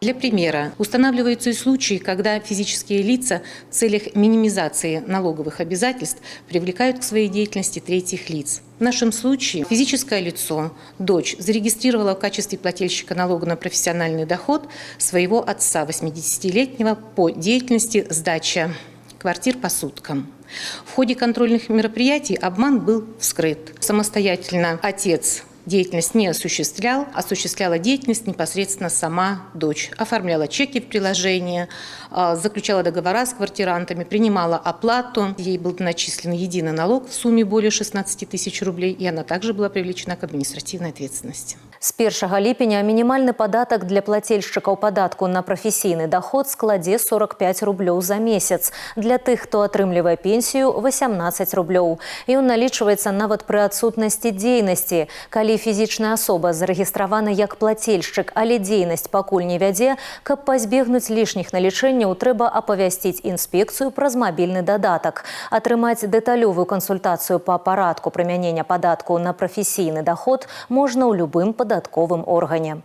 Для примера, устанавливаются и случаи, когда физические лица в целях минимизации налоговых обязательств привлекают к своей деятельности третьих лиц. В нашем случае физическое лицо, дочь, зарегистрировала в качестве плательщика налога на профессиональный доход своего отца, 80-летнего, по деятельности сдача квартир по суткам. В ходе контрольных мероприятий обман был вскрыт. Самостоятельно отец деятельность не осуществлял, осуществляла деятельность непосредственно сама дочь. Оформляла чеки в приложение, заключала договора с квартирантами, принимала оплату. Ей был начислен единый налог в сумме более 16 тысяч рублей, и она также была привлечена к административной ответственности. С 1 ліпеня мінімальны падатак для плательшчыкаў падатку на прафесійны доход складзе 45 рублёў за месяц. Для тых, хто атрымлівае пенсію, 18 рублёў. І ён налічваецца нават пры адсутнасці дзейнасці. Калі фізічная асоба зарэгістравана як плательшчык, але дзейнасць пакуль не вядзе, каб пазбегнуць лішніх налічэнняў, трэба апавясціць інспекцыю праз мабільны дадатак. Атрымаць дэталёвую кансультацыю па парадку прымянення падатку на прафесійны доход можна ў любым падатковым органе.